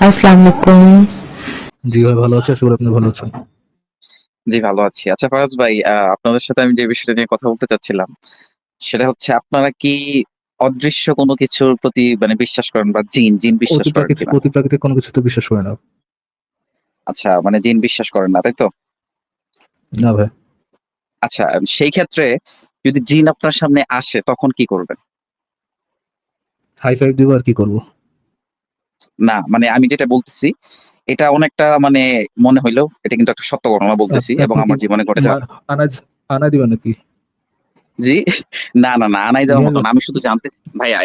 আসসালামু আলাইকুম। জি ভাই, ভালো আছি। আশা করি আপনি ভালো আছেন। জি, ভালো আছি। আচ্ছা ফারাজ ভাই, আপনাদের সাথে আমি যে বিষয়টা নিয়ে কথা বলতে চাচ্ছিলাম, সেটা হচ্ছে আপনারা কি অদৃশ্য কোনো কিছুর প্রতি মানে বিশ্বাস করেন বা জিন বিশ্বাস করেন কিনা? অতি প্রাকৃতিক কোনো কিছুতে বিশ্বাস করি না। আচ্ছা, মানে জিন বিশ্বাস করেন না, তাই তো? না ভাই। আচ্ছা, সেই ক্ষেত্রে যদি জিন আপনার সামনে আসে তখন কি করবেন? হাই ফাইভ দিব আর কি করব? না, মানে আমি যেটা বলতেছি, এটা অনেকটা মানে মনে হইলেও এটা কিন্তু একটা সত্য ঘটনা বলতেছি এবং আপনি কি আমার জীবনে ঘটে মা যাওয়া। আনাজ আনাই দিবেন নাকি? জি? না, আনাই দেওয়ার নিয়ে মত যান। না। আমি শুধু জানতে ভাইয়া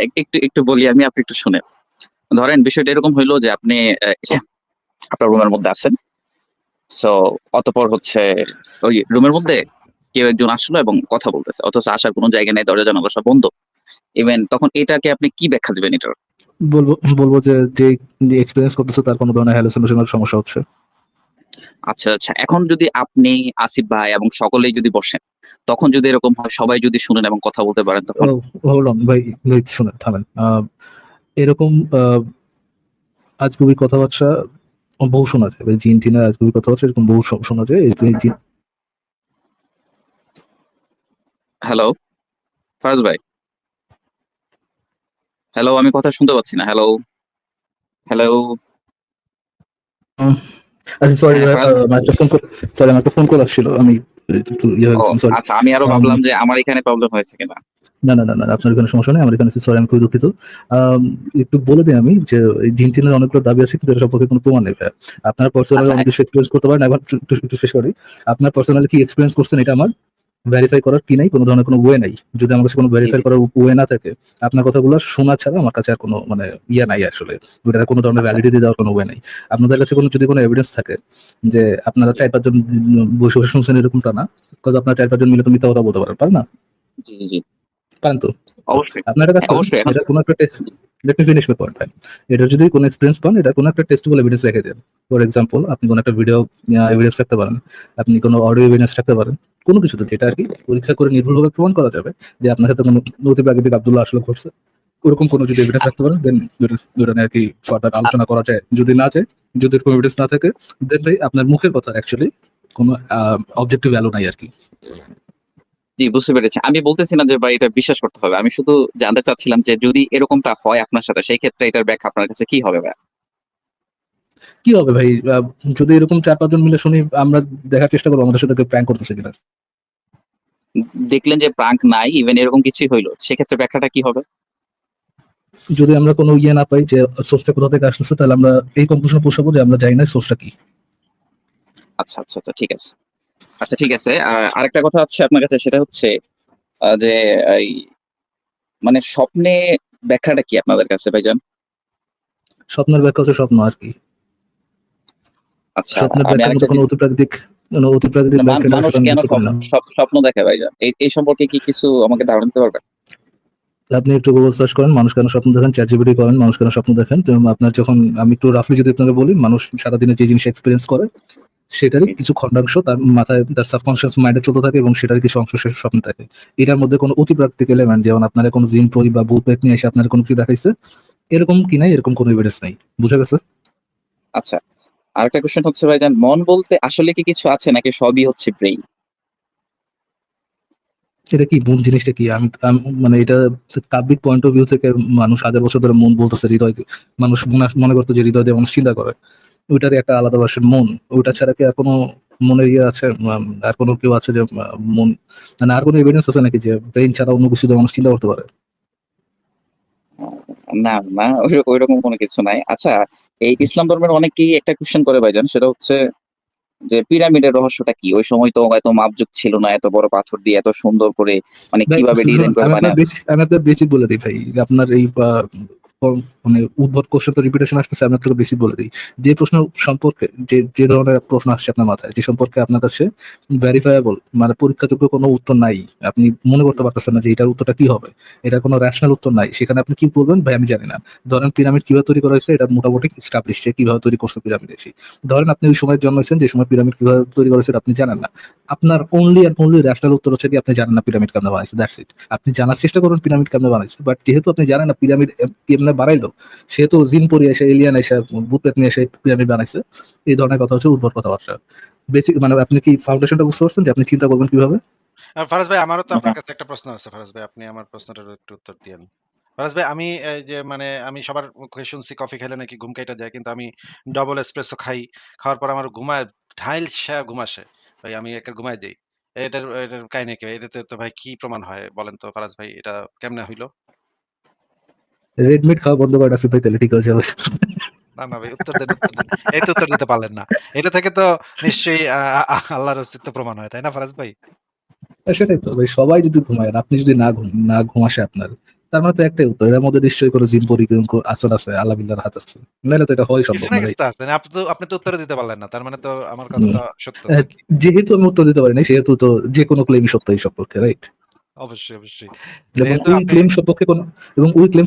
একটু বলি আমি, আপনি একটু শুনেন। ধরেন বিষয়টা এরকম হইলো যে আপনি আপনার রুমের মধ্যে আছেন। সো অতঃপর হচ্ছে ওই রুমের মধ্যে কেউ একজন আসলো এবং কথা বলতেছে। অথচ আসার কোনো জায়গা নেই, দরজা জানালা সব বন্ধ। ইভেন তখন এটাকে আপনি কি ব্যাখ্যা দিবেন এটার? বলবো বলবো যে এক্সপেরিয়েন্স করতেছে তার কোনো ধরনের হ্যালুসিনেশন এর সমস্যা হচ্ছে। আচ্ছা। এখন যদি আপনি, আসিফ ভাই এবং সকলেই যদি বসেন, তখন যদি এরকম হয় সবাই যদি শুনেন এবং কথা বলতে পারেন ও তখন? হোল্ড অন ভাই, শুনেন থামেন। এরকম আজগুবি কথাবার্তা বহু শোনা যায়। ভাই জিন-টিনের আজগুবি কথাবার্তা এরকম বহু শোনা যায়। এই জিন হ্যালো, ফারাজ ভাই। হ্যালো, আমি কথা শুনতে পাচ্ছি না। Hello, hello. উম আচ্ছা সরি হ্যাঁ, ভাই, ফারাজ ভাই। আমার একটা ফোন কল আসছিল। আমি একটু ইয়ে হয়ে ও গেছিলাম, সরি। আচ্ছা, আমি আরো আম ভাবলাম যে আমার এখানে প্রবলেম হয়েছে কিনা। না, আপনার এখানে সমস্যা নেই। আমার এখানে সরি, আমি খুবই দুঃখিত। আম একটু বলে দেই আমি যে এই জিন-টিনের অনেকগুলো দাবি আছে কিন্তু এর সম্পর্কে কোনো প্রমাণ নেই ভাইয়া। আপনার পার্সোনালি আচ্ছা, অনেক কিছু এক্সপেরিয়েন্স করতে পারেন। এখন একটু শেষ করি। আপনার পার্সোনালি কি এক্সপেরিয়েন্স করছেন এটা আমার ভেরিফাই করার কি নাই, কোনো ধরনের কোনো ওয়ে নাই। যদি আমার কাছে কোনো জি, ভেরিফাই জি। করার ওয়ে না থাকে, আপনার কথাগুলো শোনা ছাড়া আমার কাছে আর কোনো মানে ইয়ে নাই আসলে। ওটার কোনো ধরনের আচ্ছা, ভ্যালিডিটি দেওয়ার কোনো ওয়ে নাই। আপনাদের কাছে যদি কোনো এভিডেন্স থাকে যে আপনারা জি, ৪-৫ জন বসে শুনছেন এরকমটা না। বিকজ আপনারা ৪-৫ জন মিলে তো মিথ্যা কথা বলতে পারেন, পারেন না? জি। পারেন তো? অবশ্যই। আপনি একটা কাজ হ্যাঁ, করেন, অবশ্যই। এখন এটার কোনো একটা test, let me finish my point ভাই। এটার যদি কোনো এক্সপেরিয়েন্স পান, এটার কোনো একটা টেস্টেবল এভিডেন্স রেখে দেন। ফর এক্সাম্পল আপনি কোনো একটা ভিডিও এভিডেন্স রাখতে পারেন। আপনি কোনো অডিও এভিডেন্স রাখতে পারেন। কোনো কিছুতে যেটা আরকি পরীক্ষা করে নির্ভুলভাবে প্রমাণ করা যাবে যে আপনার সাথে কোনো অতিপ্রাকৃতিক আব্দুল্লাহ আসলে ঘটছে। ওরকম কোনো যদি এভিডেন্স রাখতে পারেন দেন দুইটা নিয়ে আরকি ফার্দার আ আলোচনা করা যায়। যদি না যায়, যদি এরকম এভিডেন্স না থাকে দেন ভাই আপনার মুখের কথার অ্যাকচুয়ালি কোনো অবজেক্টিভ ভ্যালু নাই আরকি। জি, বুঝতে পেরেছি। আমি বলতেছি না যে ভাই এটা বিশ্বাস করতে হবে। আমি শুধু জানতে চাচ্ছিলাম যে যদি এরকমটা হয় আপনার সাথে সেই ক্ষেত্রে এটার ব্যাখ্যা আপনার কাছে কি হবে ভাইয়া? কি হবে ভাই? যদি এরকম ৪-৫ জন মিলে শুনি, আমরা দেখার চেষ্টা করব আমাদের সাথে কেউ প্র্যাঙ্ক করতেছে কিনা। দেখলেন যে প্রাঙ্ক নাই, ইভেন এরকম কিছুই হইল। সেক্ষেত্রে ব্যাখ্যাটা কি হবে? যদি আমরা কোনো ইয়ে না পাই যে সোর্সটা কোথা থেকে আসতেছে, তাহলে আমরা এই কনক্লুশনে পৌঁছাবো যে আমরা জানি না সোর্সটা কি। আচ্ছা, ঠিক আছে। আচ্ছা, ঠিক আছে। আরেকটা কথা আছে আপনার কাছে, সেটা হচ্ছে যে এই মানে স্বপ্নে ব্যাখ্যাটা কি আপনাদের কাছে ভাইজান? স্বপ্নের ব্যাখ্যা হচ্ছে স্বপ্ন আরকি। আচ্ছা, স্বপ্নের আমি ব্যাখ্যার মতো আরেকটা কোনো অতিপ্রাকৃতিক না, ব্যাখ্যা এটার মানুষ সাথে আমি কেন যুক্ত করি না। স্বপ্ন দেখে ভাইজান? এই সম্পর্কে কি কিছু আমাকে ধারণা দিতে পারবেন? আপনি একটু গুগল সার্চ করেন, মানুষ কেন স্বপ্ন দেখেন, ChatGPT করেন, মানুষ কেন স্বপ্ন দেখেন। তো আপনার যখন আমি একটু রাফলি যদি আপনাকে বলি, মানুষ সারাদিনে যে জিনিস এক্সপেরিয়েন্স করে সেটারই জি, কিছু খন্ডাংশ তার মাথায়, তার সাবকনসিয়াস মাইন্ডে চলতে থাকে এবং সেটার কিছু অংশ সে স্বপ্নে থাকে। এটার মধ্যে কোনো অতিপ্রাকৃতিক এলিমেন্ট যেমন আপনার কোনো জিন পরি বা ভূত প্রেত নিয়ে এসে আপনার কোনো কিছু দেখাইছে, এরকম কি নাই, এরকম কোনো এভিডেন্স নাই। বুঝা গেছে? আচ্ছা। আরেকটা কোয়েশ্চেন হচ্ছে ভাইজান, মন বলতে আসলে কি কিছু আছে নাকি সবই হচ্ছে ব্রেইন? এটা কি মন জিনিসটা কি? মানে এটা কাব্যিক পয়েন্ট অফ ভিউ থেকে মানুষ হাজার বছর ধরে মন বলতেছে হৃদয়। মানুষ মনে করতো যে হৃদয় দিয়ে মানুষ চিন্তা করে। ওইটারই একটা আলাদা ভার্সন মন। ওইটা ছাড়া কি আর কোনো মনের ইয়ে আছে? আর কোনো কেউ আছে যে মন, মানে আর কোনো এভিডেন্স আছে নাকি যে ব্রেইন ছাড়া অন্য কিছু দিয়ে মানুষ চিন্তা করতে পারে? না, ঐরকম কোনো কিছু নাই। আচ্ছা, এই ইসলাম ধর্মের অনেকেই একটা কোয়েশ্চেন করে ভাইজান, সেটা হচ্ছে যে পিরামিডের রহস্যটা কি? ওই সময় তো এত মাপজোক ছিল না, এত বড় পাথর দিয়ে এত সুন্দর করে মানে ভাই কিভাবে শুনুন, ডিজাইন করে বানায়। আমি আপনার বেসিক বলে দিই ভাই। আপনার এই মানে উদ্ভট কোশ্চেন তো রিপিটেশন আসতেছে, আমি আপনাকে বেসিক বলে দিই। যে প্রশ্ন সম্পর্কে যে ধরনের প্রশ্ন আসছে আপনার মাথায়, যে সম্পর্কে আপনার কাছে ভেরিফায়েবল মানে পরীক্ষাযোগ্য কোনো উত্তর নাই। আপনি মনে করতে পারতেছেন না যে এটার উত্তরটা কি হবে। এটার কোনো রেশনাল উত্তর নাই। সেখানে আপনি কি বলবেন? ভাই আমি জানি না। ধরেন পিরামিড কিভাবে তৈরি করা হয়েছে এটা মোটামুটি এস্টাবলিশ যে কিভাবে তৈরি করছে পিরামিড এসে। ধরেন আপনি ওই সময় জন্মাইছেন যে সময় পিরামিড কিভাবে তৈরি করেছে এটা আপনি জানেন না। আপনার অনলি এন্ড অনলি রেশনাল উত্তর হচ্ছে কি আপনি জানেন না পিরামিড কেমনে বানাইছে। That's it. আপনি জানার চেষ্টা করুন পিরামিড কেমনে বানাইছে। বাট যেহেতু আপনি জানেন না পিরামিড কেমনে পিরামিড বানাইলো, সে তো জিন পরি এসে এলিয়ান এসে ভূত প্রেত নিয়ে এসে পিরামিড বানাইছে। এই ধরনের কথা হচ্ছে উদ্ভট কথাবার্তা। বেসিক মানে আপনি কি ফাউন্ডেশনটা বুঝতে পারছেন যে আপনি চিন্তা করবেন কিভাবে? ফারাজ ভাই, আমারও তো আপনার হ্যাঁ, কাছে একটা প্রশ্ন আছে। ফারাজ ভাই, আপনি আমার প্রশ্নটার একটু উত্তর দিয়েন। ফারাজ ভাই, আমি এই যে মানে আমি সবার মুখে শুনছি কফি খেলে নাকি ঘুম কাইটা যায়। কিন্তু আমি ডবল এসপ্রেসো খাই। খাওয়ার পর আমার ঢাইলসা ঘুম আসে। ভাই আমি একা ঘুমায় যাই। এটার কাহিনী কি ভাই? এটাতে তো ভাই কি প্রমাণ হয় বলেন তো ফারাজ ভাই, এটা কেমনে হইল? রেড মিট খাওয়া বন্ধ করে আসিফ ভাই, তাহলে ঠিক হয়ে যাবে। না, না ভাই, উত্তর দেন, উত্তর দেন। এই তো উত্তর দিতে পারলেন না। এটা থেকে তো নিশ্চয়ই আল্লাহর অস্তিত্ব প্রমাণ হয়, তাই না ফারাজ ভাই? সেটাই তো ভাই, সবাই যদি ঘুমায় আর আপনি যদি না ঘুম আসে আপনার, তার মানে তো একটাই উত্তর, এর মধ্যে নিশ্চয়ই কোনো জিন পরি আসর আছে, আল্লাহ বিল্লাহর হাত আছে, নাহলে তো এটা হওয়াই কিছু সম্ভব না না ভাই। কিছু তো আছে। আপনি তো উত্তর দিতে পারলেন না। তার মানে তো আমার কথাটা সত্য আহ, নাকি? যেহেতু আমি উত্তর দিতে পারি না, সেহেতু তো যে কোনো ক্লেমই সত্য এই সম্পর্কে, রাইট? অবশ্যই, অবশ্যই। এবং যেহেতু ওই আপনি ক্লেম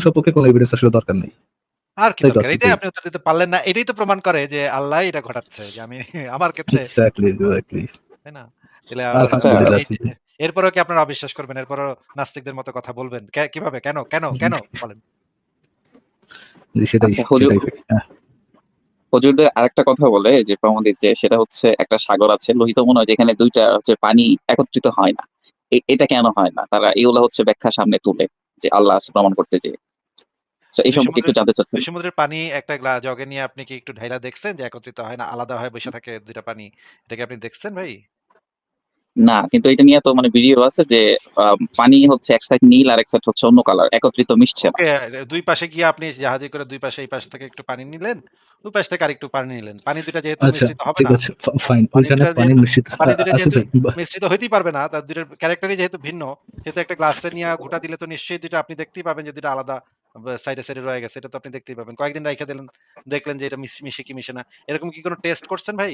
সম্পর্কে কোনো এভিডেন্স আসলে দরকার নেই, আর কি তাই তো দরকার? আসিফ এই যে ভাই? আপনি উত্তর দিতে পারলেন না, এটাই তো প্রমাণ করে যে আল্লাহই এটা ঘটাচ্ছে। যে আমি আমার ক্ষেত্রে, এক্স্যাক্টলি, এক্স্যাক্টলি। তাই না? তাহলে আবার আচ্ছা, আলহামদুলিল্লাহ এই যে আসিফ ভাই। এরপরেও কি আপনারা অবিশ্বাস করবেন? এরপরও নাস্তিকদের মতো কথা বলবেন? কিভাবে? কেন? কেন? কেন? বলেন। জি, সেটাই আচ্ছা, হুজুর, সেটাই ভাই। হ্যাঁ। হুজুরদের আরেকটা কথা বলে যে প্রমাণিত, যে সেটা হচ্ছে একটা সাগর আছে লোহিত মনে হয়, যেখানে দুইটা হচ্ছে পানি একত্রিত হয় না। এটা কেন হয় না? তারা এগুলো হচ্ছে ব্যাখ্যা সামনে তুলে, যে আল্লাহ আছে প্রমাণ করতে চেয়ে। তো এই দুই সম্পর্কে একটু সমুদ্রের জানতে চাচ্ছেন। দুই সমুদ্রের পানি একটা জগে নিয়ে আপনি কি একটু ঢাইলা দেখছেন যে একত্রিত হয় না, আলাদা হয়ে বইসা থাকে ২ টা পানি? এটা কি আপনি দেখছেন ভাই? না, কিন্তু এটা নিয়ে তো মানে ভিডিও আছে যে পানি হচ্ছে এক সাইড নীল আর এক সাইড হচ্ছে অন্য কালার, একত্রিত মিশছে না। ওকে, ২ পাশে গিয়ে আপনি জাহাজে করে ২ পাশে, এই পাশ থেকে একটু পানি নিলেন, ওই পাশ থেকে আরেকটু পানি নিলেন। পানি ২ টা যেহেতু আচ্ছা, মিশ্রিত হবে ঠিক না, আছে, ফাইন। পানি ২ ওইখানে টা পানি যেহেতু মিশ্রিত পানি ২ টা আছে যেহেতু ভাই। মিশ্রিত হইতেই পারবে না, তার ২ টার ক্যারেক্টারই যেহেতু ভিন্ন, সেহেতু একটা গ্লাসে নিয়া ঘুটা দিলে তো নিশ্চয়ই ২ টা আপনি দেখতেই পাবেন যে ২ টা আলাদা সাইডে, সাইডে রয়ে গেছে। এটা তো আপনি দেখতেই পাবেন। কয়েকদিন রাইখা দিলেন, দেখলেন যে এটা মিশে কি মিশে না। এরকম কি কোনো টেস্ট করছেন ভাই?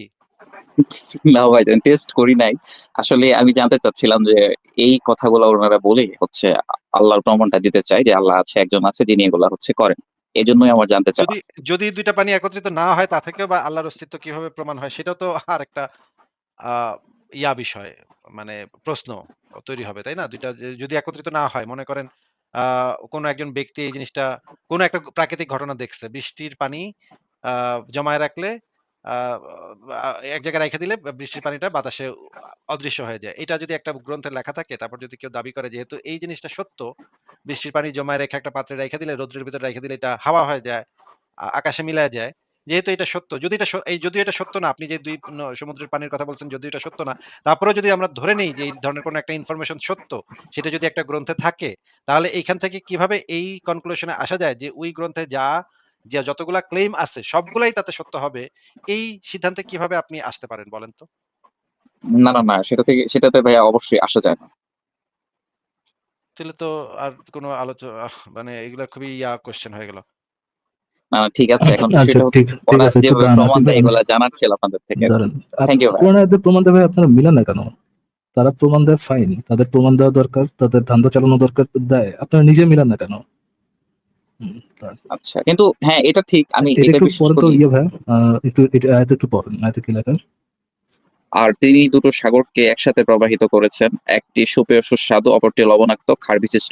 না ভাইজান, টেস্ট করি নাই। আসলে আমি জানতে চাচ্ছিলাম যে এই কথাগুলো ওনারা বলে হচ্ছে আল্লাহর প্রমাণটা দিতে চায় যে আল্লাহ আছে, একজন আছে যিনি এগুলা হচ্ছে করেন। এজন্যই আমার জানতে চাওয়া। যদি যদি ২ টা পানি একত্রিত না হয়, তা থেকেও বা আল্লাহর অস্তিত্ব কিভাবে প্রমাণ হয়, সেটাও তো আরেকটা আ বিষয়, মানে প্রশ্ন তৈরি হবে, তাই না? ২ টা যদি একত্রিত না হয়, মনে করেন আ কোন একজন ব্যক্তি এই জিনিসটা কোন একটা প্রাকৃতিক ঘটনা দেখছে। বৃষ্টির পানি আ জমায় রাখলে আ আ এক জায়গায় রাইখা দিলে বৃষ্টির পানিটা বাতাসে অদৃশ্য হয়ে যায়। এটা যদি একটা গ্রন্থে লেখা থাকে, তারপর যদি কেউ দাবি করে যেহেতু এই জিনিসটা সত্য, বৃষ্টির পানি জমায় রেখে একটা পাত্রে রাইখা দিলে, রৌদ্রের ভিতরে রাইখা দিলে এটা হাওয়া হয়ে যায়। আকাশে মিলায় যায়। যেহেতু এটা সত্য, যদি এটা যদিও এটা সত্য না, আপনি যে ২ সমুদ্রের পানির কথা বলছেন, যদিও এটা সত্য না, তারপরেও যদি আমরা ধরে নেই যে এই ধরনের কোনো একটা ইনফরমেশন সত্য, সেটা যদি একটা গ্রন্থে থাকে, তাহলে এইখান থেকে কিভাবে এই কনক্লুশন এ আসা যায় যে ওই গ্রন্থে যে যতগুলা ক্লেইম আছে সবগুলাই তাতে সত্য হবে? এই সিদ্ধান্তে কিভাবে আপনি আসতে পারেন বলেন তো? না, না, না, সেটাতে ভাইয়া অবশ্যই আসা যায় না। তাহলে তো আর কোনো মানে এগুলা খুবই কোয়েশ্চেন হয়ে গেল। না, না, ঠিক আছে। এখন আচ্ছা, বিষয়টা হচ্ছে ঠিক ঠিক ওরা আছে, একটু যেভাবে দাঁড়ান প্রমাণ আসিফ ভাই, দেয় আমি এগুলা জানার ছিল আপনাদের থেকে আরকি। দাঁড়ান। থ্যাংক ইউ ভাইয়া। কোরআন আয়াতের প্রমাণ দেবে আপনারা মিলান না কেন? তারা প্রমাণ দেয়, ফাইন, তাদের প্রমাণ দেওয়া দরকার, তাদের ধান্দা চালানো দরকার, দেয়, আপনারা নিজে মিলান না কেন? দাঁড়ান। আচ্ছা, কিন্তু হ্যাঁ, এটা ঠিক, আমি এটা এটা একটু বিশ্বাস পড়েন তো করি। ভাই, একটু এটা আয়াতে একটু পড়েন, আয়াতে কি লেখা? আর তিনি দুটো সাগরকে একসাথে প্রবাহিত করেছেন, একটি সুপেয় সুস্বাদু, অপরটি লবণাক্ত ক্ষার বিশিষ্ট,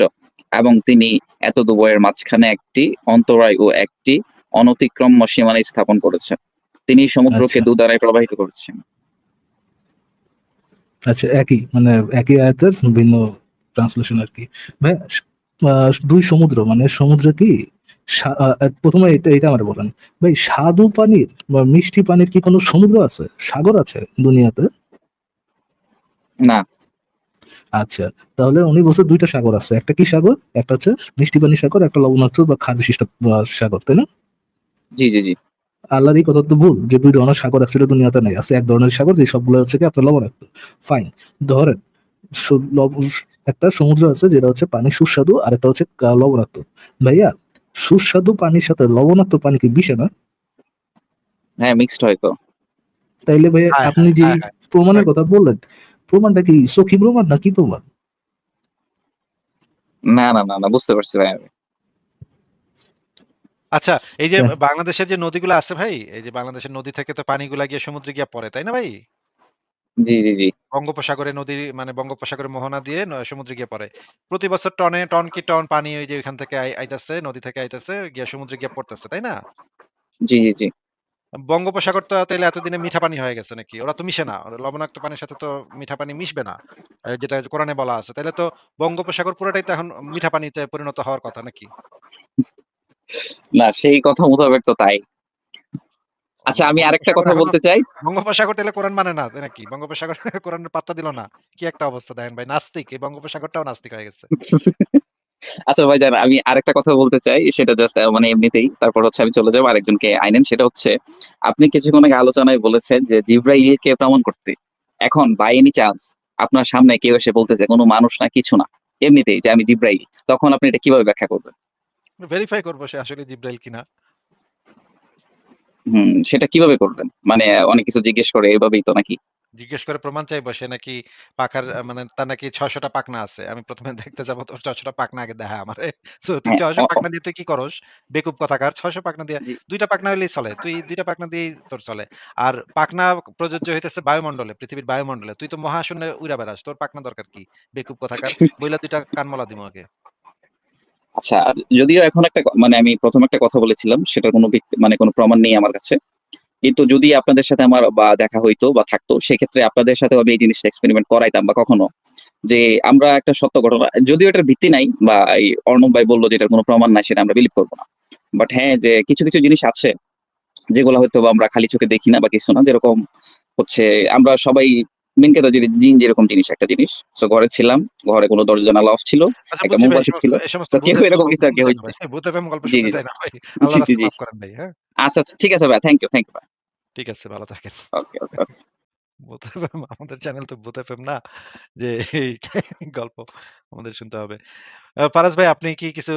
এবং তিনি এত দুভয়ের মাঝখানে একটি অন্তরায় ও একটি অনতিক্রম্য সীমানা স্থাপন করেছেন। তিনি সমুদ্রকে আচ্ছা, দুধারায় প্রবাহিত করেছেন। আচ্ছা, একই মানে একই আয়াতের ভিন্ন ট্রান্সলেশন আর কি ভাই। দুই সমুদ্র মানে সমুদ্র কি প্রথমে এটা এটা আমার বলেন ভাই, স্বাদু পানির বা মিষ্টি পানির কি কোনো সমুদ্র আছে, সাগর আছে দুনিয়াতে? না। আচ্ছা, তাহলে উনি বলছে দুইটা সাগর আছে, একটা কি সাগর, একটা হচ্ছে মিষ্টি পানির সাগর, একটা লবণাক্ত বা ক্ষার বিশিষ্ট সাগর, তাই না? জি, জি, জি। আল্লাহর এই কথা তো ভুল যে দুই ধরনের সাগর আসলে দুনিয়াতে নাই, আছে এক ধরনের সাগর যে সবগুলো হচ্ছে কি আপনার লবণাক্ত। ফাইন, ধরেন একটা সমুদ্র আছে যেটা হচ্ছে পানি সুস্বাদু আর একটা হচ্ছে লবণাক্ত। ভাইয়া, সুস্বাদু পানির সাথে লবণাক্ত পানি কি মিশে না? হ্যাঁ, মিক্সড হয়তো। তাইলে ভাইয়া হায়, আপনি হায়, যে হায়, হায়! প্রমাণের কথা বললেন, প্রমাণটা কি সখী প্রমাণ না কি প্রমাণ? না, না, না, না, বুঝতে পারছি ভাই আমি। আচ্ছা, এই যে হ্যাঁ, বাংলাদেশের যে নদীগুলো আছে ভাই, এই যে বাংলাদেশের নদী থেকে তো পানিগুলা গিয়ে সমুদ্রে গিয়ে পড়ে, তাই না ভাই? জি, জি, জি। বঙ্গোপসাগরে নদী মানে বঙ্গোপসাগরে মোহনা দিয়ে সমুদ্রে গিয়ে পড়ে। প্রতি বছর টন কি টন পানি ওই যে ওইখান থেকে আইতাছে, নদী থেকে আইতাছে, গিয়ে সমুদ্রে গিয়ে পড়তেছে, তাই না? জি, জি, জি। বঙ্গোপসাগর তো তাইলে এতদিনে মিঠা পানি হয়ে গেছে নাকি? ওরা তো মিশে না। ওরা লবণাক্ত পানির সাথে তো মিঠা পানি মিশবে না। যেটা কোরআনে বলা আছে। তাইলে তো বঙ্গোপসাগর পুরাটাই তো এখন মিঠা পানিতে পরিণত হওয়ার কথা নাকি? না সেই কথা মোতাবেক তো তাই। ও আচ্ছা আমি আরেকটা বঙ্গোপসাগর কথা এখনো বলতে চাই। বঙ্গোপসাগর তাইলে কোরআন মানে না তাই নাকি? বঙ্গোপসাগর কোরআনের পাত্তা দিল না। কি একটা অবস্থা দেখেন ভাই নাস্তিক। এই বঙ্গোপসাগরটাও নাস্তিক হয়ে গেছে। আচ্ছা ভাইজান আমি আরেকটা কথা বলতে চাই সেটা জাস্ট মানে এমনিতেই। তারপর হচ্ছে আমি চলে যাবো আরেকজনকে আইনেন। সেটা হচ্ছে আপনি কিছুক্ষণ আগে আলোচনায় বলেছেন যে জিবরাইলকে প্রমাণ করতে। এখন বাই এনি চান্স আপনার সামনে কেউ এসে বলতেছে কোনো মানুষ না কিছু না। এমনিতেই যে আমি জিবরাইল। তখন আপনি এটা কিভাবে ব্যাখ্যা করবেন? ভেরিফাই করব সে আসলে জিব্রাইল কিনা। সেটা কিভাবে করবেন? মানে অনেক কিছু জিজ্ঞেস করে এভাবেই তো নাকি? জিজ্ঞেস করে প্রমাণ চাইবো সে নাকি পাখার মানে তার নাকি ৬০০ টা পাখনা আছে। আমি ১ম এ দেখতে যাবো তোর ৬০০ টা পাখনা আগে দেখা আমারে। তো তুই হ্যাঁ, ৬০০ পাখনা দিয়ে তুই কি করস? বেকুব কোথাকার। ৬০০ পাখনা দিয়ে জি। ২ টা পাখনা হইলেই চলে। তুই ২ টা পাখনা দিয়েই তোর চলে। আর পাখনা প্রযোজ্য হইতেছে বায়ুমণ্ডলে, পৃথিবীর বায়ুমণ্ডলে। তুই তো মহাশূন্যে উইড়া বেড়াস। তোর পাখনা দরকার কি? বেকুব কোথাকার। বইলা ২ টা কানমলা দিমু আগে। আচ্ছা যদিও এখন একটা মানে আমি ১ম একটা কথা বলেছিলাম সেটার কোনো মানে কোনো প্রমাণ নেই আমার কাছে। কিন্তু যদি আপনাদের সাথে আমার বা দেখা হইতো বা থাকতো সেক্ষেত্রে আপনাদের সাথেও আমি এই জিনিসটা এক্সপেরিমেন্ট করাইতাম বা কখনো যে আমরা একটা সত্য ঘটনা যদিও এটার ভিত্তি নাই বা এই অর্ণব ভাই বলল যে এটার কোনো প্রমাণ নাই সেটা আমরা বিলিভ করব না। বাট হ্যাঁ, যে কিছু, কিছু জিনিস আছে যেগুলো হয়তোবা আমরা খালি চোখে দেখি না বা কিছু না। যেরকম হচ্ছে আমরা সবাই মেইন কথা যে জিন যেরকম জিনিস একটা জিনিস। সো ঘরে ছিলাম, ঘরে কোনো দরজা জানালা অফ ছিল, আচ্ছা একটা বুঝছি ভাই মোমবাতি ছিল। এই সমস্ত তো কেউ ভূতের এরকম গল্প কিছু শুনতে আরকি চাই না হইছে। ভাই। ভূতের গল্প জি, শুনতে জি, চাই না ভাই। আল্লাহর জি, রাস্তে জি। মাফ করেন ভাই, হ্যাঁ? আচ্ছা ঠিক আছে ভাই। থ্যাংক ইউ ভাই। ঠিক আছে ভালো থাকেন। ওকে, ওকে। ভূত এফএম আমাদের চ্যানেল তো ভূত এফএম না যে এই গল্প আমাদের শুনতে হবে। ফারাজ ভাই আপনি কি কিছু